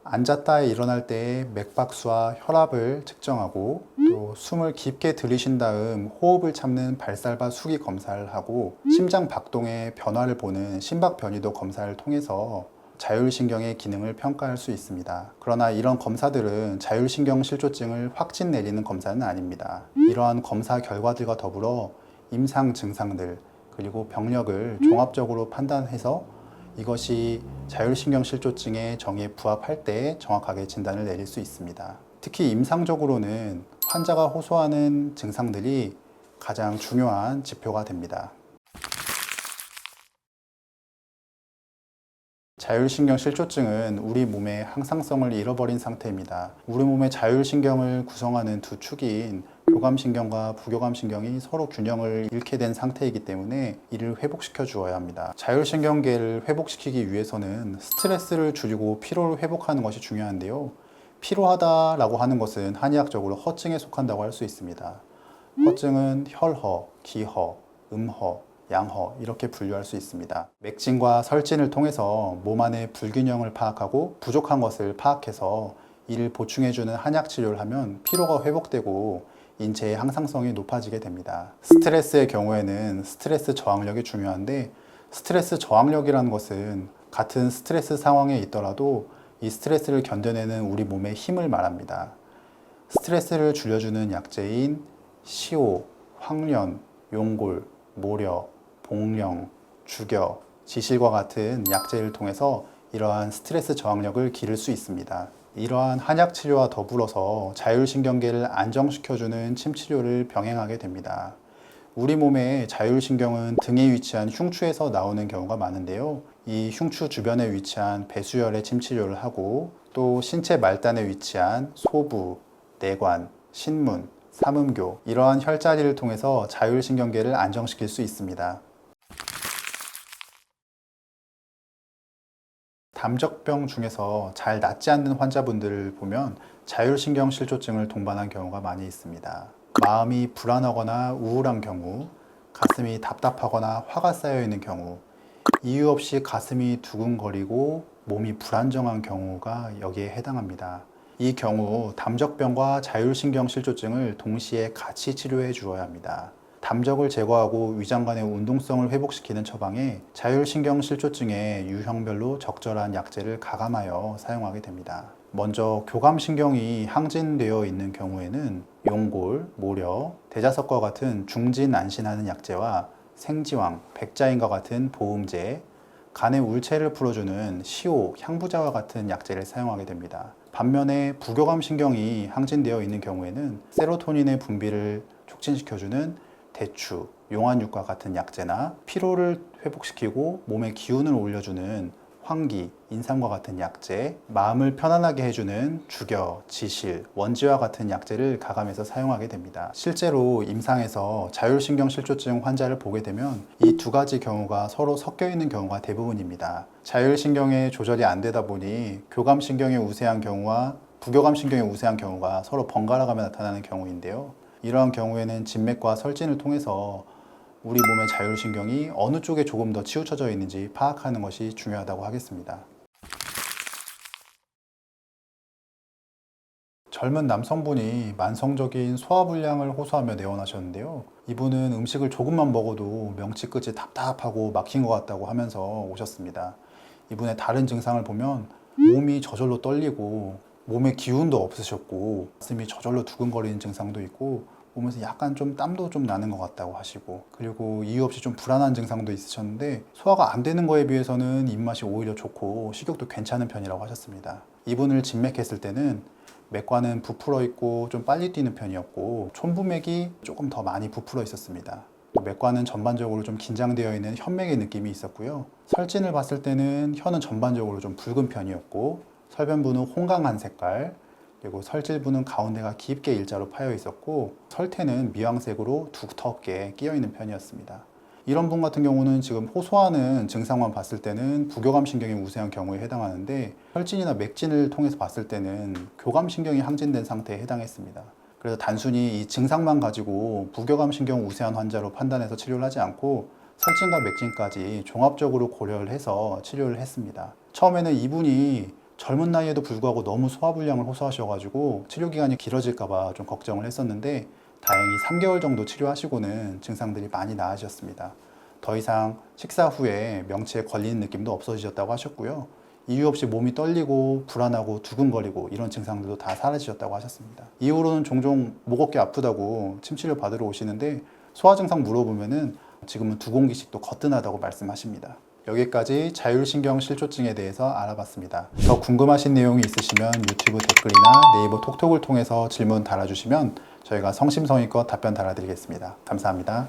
앉았다 일어날 때의 맥박수와 혈압을 측정하고 또 숨을 깊게 들이쉰 다음 호흡을 참는 발살바 수기 검사를 하고 심장 박동의 변화를 보는 심박 변이도 검사를 통해서 자율신경의 기능을 평가할 수 있습니다. 그러나 이런 검사들은 자율신경 실조증을 확진 내리는 검사는 아닙니다. 이러한 검사 결과들과 더불어 임상 증상들 그리고 병력을 종합적으로 판단해서 이것이 자율신경 실조증의 정의에 부합할 때 정확하게 진단을 내릴 수 있습니다. 특히 임상적으로는 환자가 호소하는 증상들이 가장 중요한 지표가 됩니다. 자율신경 실조증은 우리 몸의 항상성을 잃어버린 상태입니다. 우리 몸의 자율신경을 구성하는 두 축인 교감신경과 부교감신경이 서로 균형을 잃게 된 상태이기 때문에 이를 회복시켜 주어야 합니다. 자율신경계를 회복시키기 위해서는 스트레스를 줄이고 피로를 회복하는 것이 중요한데요. 피로하다라고 하는 것은 한의학적으로 허증에 속한다고 할 수 있습니다. 허증은 혈허, 기허, 음허, 양허 이렇게 분류할 수 있습니다. 맥진과 설진을 통해서 몸 안의 불균형을 파악하고 부족한 것을 파악해서 이를 보충해주는 한약 치료를 하면 피로가 회복되고 인체의 항상성이 높아지게 됩니다. 스트레스의 경우에는 스트레스 저항력이 중요한데 스트레스 저항력이라는 것은 같은 스트레스 상황에 있더라도 이 스트레스를 견뎌내는 우리 몸의 힘을 말합니다. 스트레스를 줄여주는 약재인 시오, 황련, 용골, 모려, 복령, 죽여, 지실과 같은 약재를 통해서 이러한 스트레스 저항력을 기를 수 있습니다. 이러한 한약 치료와 더불어서 자율신경계를 안정시켜주는 침치료를 병행하게 됩니다. 우리 몸의 자율신경은 등에 위치한 흉추에서 나오는 경우가 많은데요. 이 흉추 주변에 위치한 배수혈의 침치료를 하고 또 신체 말단에 위치한 소부, 내관, 신문, 삼음교 이러한 혈자리를 통해서 자율신경계를 안정시킬 수 있습니다. 담적병 중에서 잘 낫지 않는 환자분들을 보면 자율신경 실조증을 동반한 경우가 많이 있습니다. 마음이 불안하거나 우울한 경우, 가슴이 답답하거나 화가 쌓여 있는 경우, 이유 없이 가슴이 두근거리고 몸이 불안정한 경우가 여기에 해당합니다. 이 경우 담적병과 자율신경 실조증을 동시에 같이 치료해 주어야 합니다. 담적을 제거하고 위장관의 운동성을 회복시키는 처방에 자율신경 실조증의 유형별로 적절한 약재를 가감하여 사용하게 됩니다. 먼저 교감신경이 항진되어 있는 경우에는 용골, 모려, 대자석과 같은 중진안신하는 약재와 생지황, 백자인과 같은 보음제, 간의 울체를 풀어주는 시오, 향부자와 같은 약재를 사용하게 됩니다. 반면에 부교감신경이 항진되어 있는 경우에는 세로토닌의 분비를 촉진시켜주는 대추, 용안육과 같은 약재나 피로를 회복시키고 몸의 기운을 올려주는 황기, 인삼과 같은 약재, 마음을 편안하게 해주는 죽여, 지실, 원지와 같은 약재를 가감해서 사용하게 됩니다. 실제로 임상에서 자율신경 실조증 환자를 보게 되면 이 두 가지 경우가 서로 섞여 있는 경우가 대부분입니다. 자율신경의 조절이 안 되다 보니 교감신경의 우세한 경우와 부교감신경의 우세한 경우가 서로 번갈아가며 나타나는 경우인데요. 이러한 경우에는 진맥과 설진을 통해서 우리 몸의 자율신경이 어느 쪽에 조금 더 치우쳐져 있는지 파악하는 것이 중요하다고 하겠습니다. 젊은 남성분이 만성적인 소화불량을 호소하며 내원하셨는데요. 이분은 음식을 조금만 먹어도 명치 끝이 답답하고 막힌 것 같다고 하면서 오셨습니다. 이분의 다른 증상을 보면 몸이 저절로 떨리고 몸에 기운도 없으셨고 가슴이 저절로 두근거리는 증상도 있고 몸에서 약간 좀 땀도 좀 나는 것 같다고 하시고 그리고 이유 없이 좀 불안한 증상도 있으셨는데 소화가 안 되는 거에 비해서는 입맛이 오히려 좋고 식욕도 괜찮은 편이라고 하셨습니다. 이분을 진맥했을 때는 맥과는 부풀어 있고 좀 빨리 뛰는 편이었고 촌부맥이 조금 더 많이 부풀어 있었습니다. 맥과는 전반적으로 좀 긴장되어 있는 현맥의 느낌이 있었고요. 설진을 봤을 때는 혀는 전반적으로 좀 붉은 편이었고 설변부는 홍강한 색깔, 그리고 설질부는 가운데가 깊게 일자로 파여 있었고 설태는 미황색으로 두텁게 끼어 있는 편이었습니다. 이런 분 같은 경우는 지금 호소하는 증상만 봤을 때는 부교감신경이 우세한 경우에 해당하는데 혈진이나 맥진을 통해서 봤을 때는 교감신경이 항진된 상태에 해당했습니다. 그래서 단순히 이 증상만 가지고 부교감신경 우세한 환자로 판단해서 치료를 하지 않고 혈진과 맥진까지 종합적으로 고려를 해서 치료를 했습니다. 처음에는 이분이 젊은 나이에도 불구하고 너무 소화불량을 호소하셔가지고 치료기간이 길어질까봐 좀 걱정을 했었는데 다행히 3개월 정도 치료하시고는 증상들이 많이 나아지셨습니다. 더 이상 식사 후에 명치에 걸리는 느낌도 없어지셨다고 하셨고요. 이유 없이 몸이 떨리고 불안하고 두근거리고 이런 증상들도 다 사라지셨다고 하셨습니다. 이후로는 종종 목 어깨 아프다고 침 치료 받으러 오시는데 소화 증상 물어보면은 지금은 두 공기씩도 거뜬하다고 말씀하십니다. 여기까지 자율신경 실조증에 대해서 알아봤습니다. 더 궁금하신 내용이 있으시면 유튜브 댓글이나 네이버 톡톡을 통해서 질문 달아주시면 저희가 성심성의껏 답변 달아드리겠습니다. 감사합니다.